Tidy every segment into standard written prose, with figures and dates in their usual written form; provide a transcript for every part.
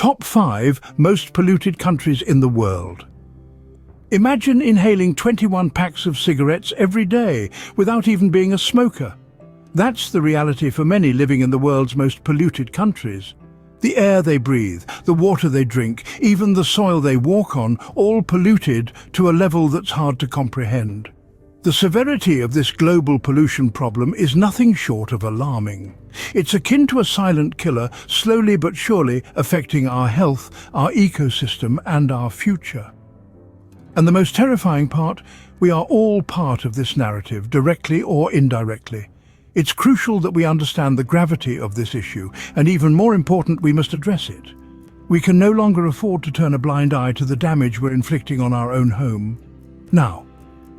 top 5 most polluted countries in the world. Imagine inhaling 21 packs of cigarettes every day without even being a smoker. That's the reality for many living in the world's most polluted countries. The air they breathe, the water they drink, even the soil they walk on, all polluted to a level that's hard to comprehend. The severity of this global pollution problem is nothing short of alarming. It's akin to a silent killer, slowly but surely affecting our health, our ecosystem, and our future. And the most terrifying part, we are all part of this narrative, directly or indirectly. It's crucial that we understand the gravity of this issue, and even more important, we must address it. We can no longer afford to turn a blind eye to the damage we're inflicting on our own home. Now,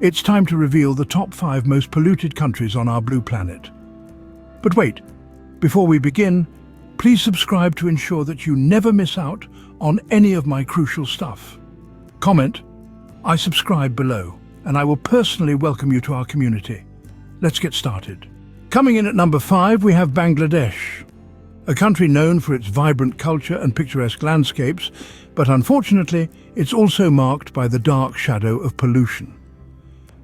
it's time to reveal the top 5 most polluted countries on our blue planet. But wait, before we begin, please subscribe to ensure that you never miss out on any of my crucial stuff. Comment, "I subscribe" below, and I will personally welcome you to our community. Let's get started. Coming in at number 5, we have Bangladesh, a country known for its vibrant culture and picturesque landscapes, but unfortunately, it's also marked by the dark shadow of pollution.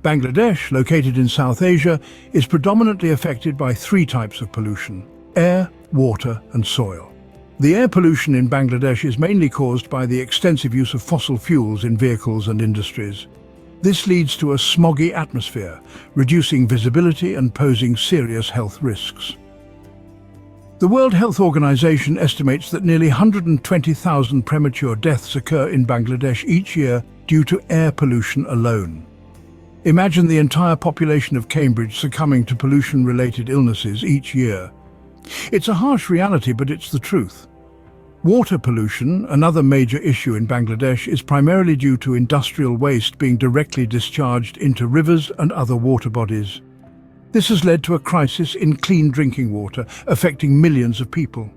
Bangladesh, located in South Asia, is predominantly affected by 3 types of pollution: air, water, and soil. The air pollution in Bangladesh is mainly caused by the extensive use of fossil fuels in vehicles and industries. This leads to a smoggy atmosphere, reducing visibility and posing serious health risks. The World Health Organization estimates that nearly 120,000 premature deaths occur in Bangladesh each year due to air pollution alone. Imagine the entire population of Cambridge succumbing to pollution-related illnesses each year. It's a harsh reality, but it's the truth. Water pollution, another major issue in Bangladesh, is primarily due to industrial waste being directly discharged into rivers and other water bodies. This has led to a crisis in clean drinking water, affecting millions of people.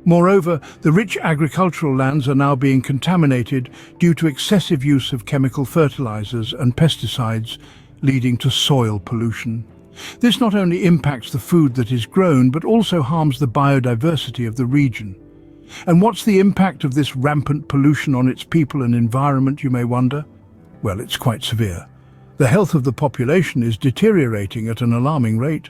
Moreover, the rich agricultural lands are now being contaminated due to excessive use of chemical fertilizers and pesticides, leading to soil pollution. This not only impacts the food that is grown, but also harms the biodiversity of the region. And what's the impact of this rampant pollution on its people and environment, you may wonder? Well, it's quite severe. The health of the population is deteriorating at an alarming rate.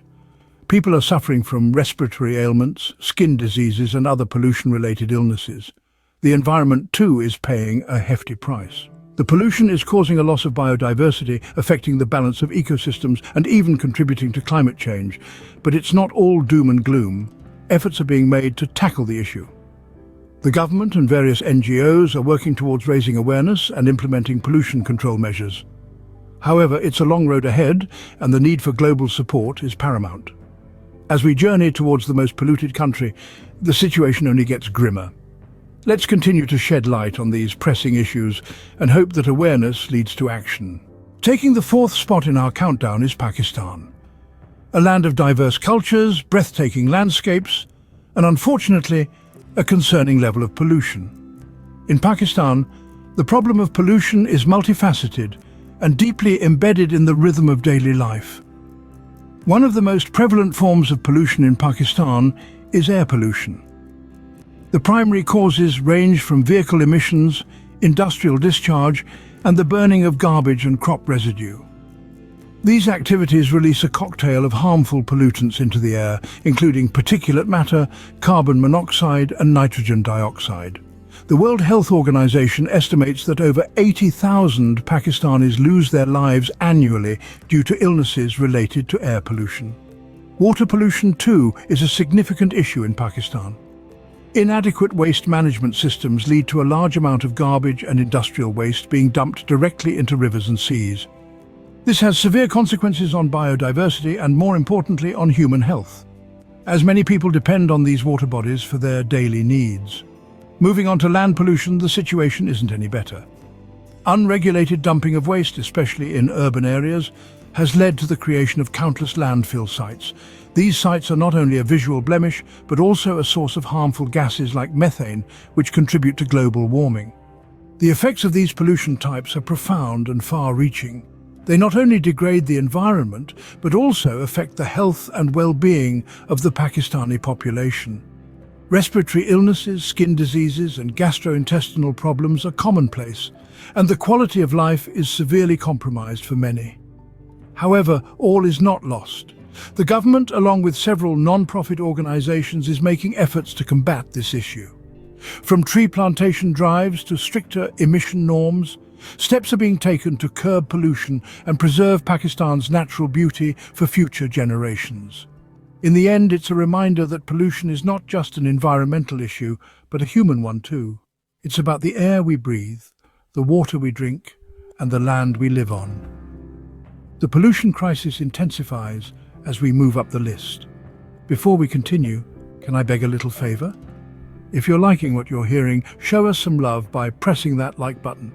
People are suffering from respiratory ailments, skin diseases, and other pollution-related illnesses. The environment, too, is paying a hefty price. The pollution is causing a loss of biodiversity, affecting the balance of ecosystems and even contributing to climate change. But it's not all doom and gloom. Efforts are being made to tackle the issue. The government and various NGOs are working towards raising awareness and implementing pollution control measures. However, it's a long road ahead, and the need for global support is paramount. As we journey towards the most polluted country, the situation only gets grimmer. Let's continue to shed light on these pressing issues and hope that awareness leads to action. Taking the 4th spot in our countdown is Pakistan. A land of diverse cultures, breathtaking landscapes, and unfortunately, a concerning level of pollution. In Pakistan, the problem of pollution is multifaceted and deeply embedded in the rhythm of daily life. One of the most prevalent forms of pollution in Pakistan is air pollution. The primary causes range from vehicle emissions, industrial discharge, and the burning of garbage and crop residue. These activities release a cocktail of harmful pollutants into the air, including particulate matter, carbon monoxide, and nitrogen dioxide. The World Health Organization estimates that over 80,000 Pakistanis lose their lives annually due to illnesses related to air pollution. Water pollution, too, is a significant issue in Pakistan. Inadequate waste management systems lead to a large amount of garbage and industrial waste being dumped directly into rivers and seas. This has severe consequences on biodiversity and, more importantly, on human health, as many people depend on these water bodies for their daily needs. Moving on to land pollution, the situation isn't any better. Unregulated dumping of waste, especially in urban areas, has led to the creation of countless landfill sites. These sites are not only a visual blemish, but also a source of harmful gases like methane, which contribute to global warming. The effects of these pollution types are profound and far-reaching. They not only degrade the environment, but also affect the health and well-being of the Pakistani population. Respiratory illnesses, skin diseases, and gastrointestinal problems are commonplace, and the quality of life is severely compromised for many. However, all is not lost. The government, along with several non-profit organizations, is making efforts to combat this issue. From tree plantation drives to stricter emission norms, steps are being taken to curb pollution and preserve Pakistan's natural beauty for future generations. In the end, it's a reminder that pollution is not just an environmental issue, but a human one too. It's about the air we breathe, the water we drink, and the land we live on. The pollution crisis intensifies as we move up the list. Before we continue, can I beg a little favor? If you're liking what you're hearing, show us some love by pressing that like button.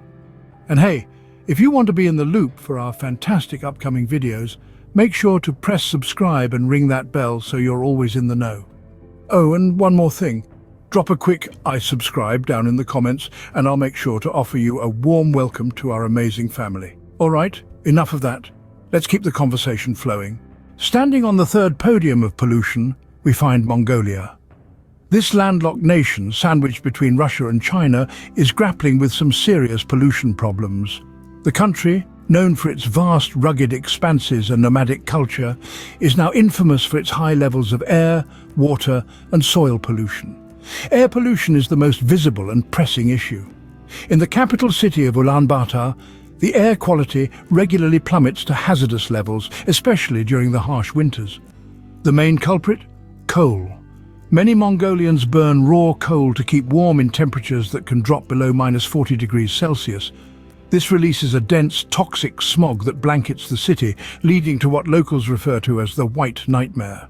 And hey, if you want to be in the loop for our fantastic upcoming videos, make sure to press subscribe and ring that bell so you're always in the know. Oh, and one more thing. Drop a quick "I subscribe" down in the comments and I'll make sure to offer you a warm welcome to our amazing family. All right, enough of that. Let's keep the conversation flowing. Standing on the third podium of pollution, we find Mongolia. This landlocked nation, sandwiched between Russia and China, is grappling with some serious pollution problems. The country, known for its vast, rugged expanses and nomadic culture, is now infamous for its high levels of air, water, and soil pollution. Air pollution is the most visible and pressing issue. In the capital city of Ulaanbaatar, the air quality regularly plummets to hazardous levels, especially during the harsh winters. The main culprit? Coal. Many Mongolians burn raw coal to keep warm in temperatures that can drop below -40 degrees Celsius. This releases a dense, toxic smog that blankets the city, leading to what locals refer to as the White Nightmare.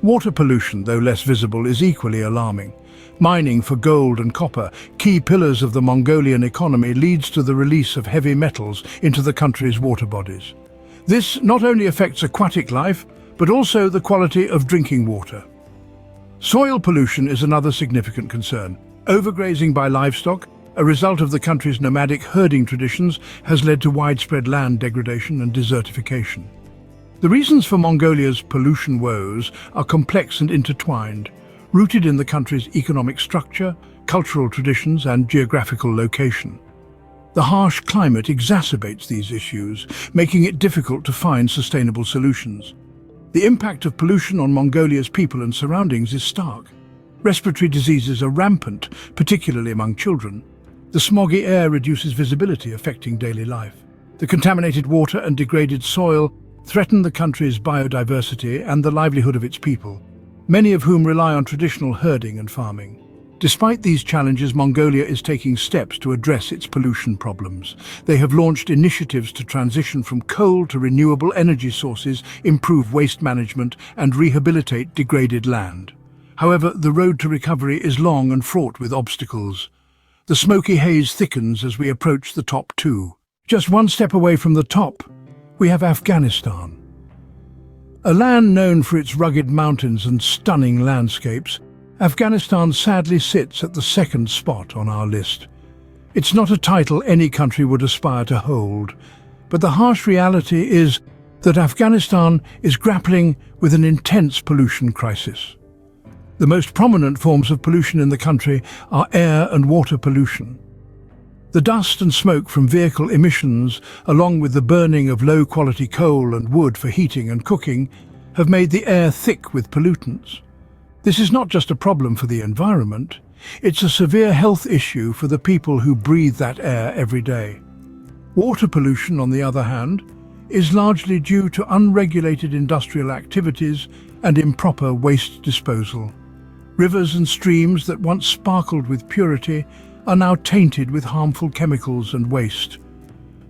Water pollution, though less visible, is equally alarming. Mining for gold and copper, key pillars of the Mongolian economy, leads to the release of heavy metals into the country's water bodies. This not only affects aquatic life, but also the quality of drinking water. Soil pollution is another significant concern. Overgrazing by livestock, a result of the country's nomadic herding traditions, has led to widespread land degradation and desertification. The reasons for Mongolia's pollution woes are complex and intertwined, rooted in the country's economic structure, cultural traditions, and geographical location. The harsh climate exacerbates these issues, making it difficult to find sustainable solutions. The impact of pollution on Mongolia's people and surroundings is stark. Respiratory diseases are rampant, particularly among children. The smoggy air reduces visibility, affecting daily life. The contaminated water and degraded soil threaten the country's biodiversity and the livelihood of its people, many of whom rely on traditional herding and farming. Despite these challenges, Mongolia is taking steps to address its pollution problems. They have launched initiatives to transition from coal to renewable energy sources, improve waste management, and rehabilitate degraded land. However, the road to recovery is long and fraught with obstacles. The smoky haze thickens as we approach the top two. Just one step away from the top, we have Afghanistan. A land known for its rugged mountains and stunning landscapes, Afghanistan sadly sits at the second spot on our list. It's not a title any country would aspire to hold, but the harsh reality is that Afghanistan is grappling with an intense pollution crisis. The most prominent forms of pollution in the country are air and water pollution. The dust and smoke from vehicle emissions, along with the burning of low-quality coal and wood for heating and cooking, have made the air thick with pollutants. This is not just a problem for the environment, it's a severe health issue for the people who breathe that air every day. Water pollution, on the other hand, is largely due to unregulated industrial activities and improper waste disposal. Rivers and streams that once sparkled with purity are now tainted with harmful chemicals and waste.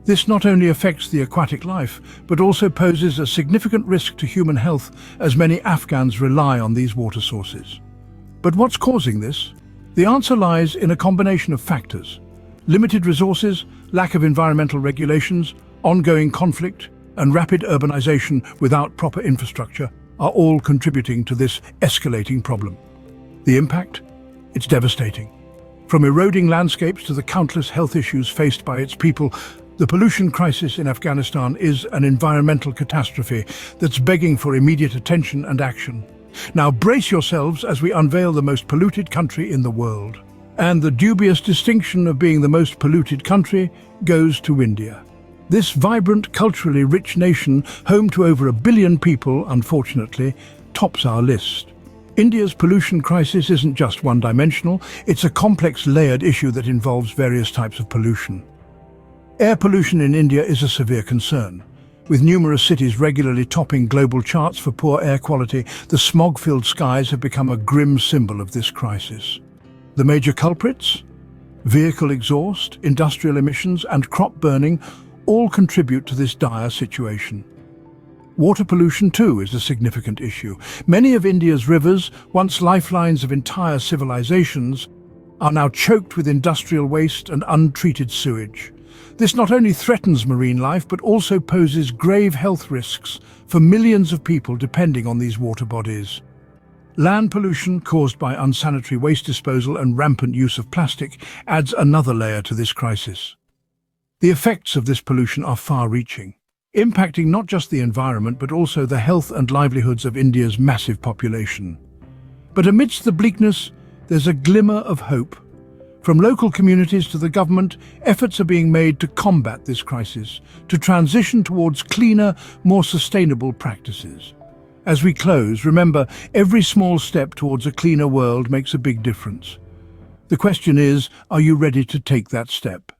This not only affects the aquatic life, but also poses a significant risk to human health, as many Afghans rely on these water sources. But what's causing this? The answer lies in a combination of factors. Limited resources, lack of environmental regulations, ongoing conflict, and rapid urbanization without proper infrastructure are all contributing to this escalating problem. The impact? It's devastating. From eroding landscapes to the countless health issues faced by its people, the pollution crisis in Afghanistan is an environmental catastrophe that's begging for immediate attention and action. Now brace yourselves as we unveil the most polluted country in the world. And the dubious distinction of being the most polluted country goes to India. This vibrant, culturally rich nation, home to over 1 billion people, unfortunately, tops our list. India's pollution crisis isn't just one-dimensional, it's a complex, layered issue that involves various types of pollution. Air pollution in India is a severe concern. With numerous cities regularly topping global charts for poor air quality, the smog-filled skies have become a grim symbol of this crisis. The major culprits? Vehicle exhaust, industrial emissions, and crop burning all contribute to this dire situation. Water pollution too is a significant issue. Many of India's rivers, once lifelines of entire civilizations, are now choked with industrial waste and untreated sewage. This not only threatens marine life but also poses grave health risks for millions of people depending on these water bodies. Land pollution caused by unsanitary waste disposal and rampant use of plastic adds another layer to this crisis. The effects of this pollution are far-reaching, impacting not just the environment but also the health and livelihoods of India's massive population. But amidst the bleakness, there's a glimmer of hope. From local communities to the government, efforts are being made to combat this crisis, to transition towards cleaner, more sustainable practices. As we close, remember, every small step towards a cleaner world makes a big difference. The question is, are you ready to take that step?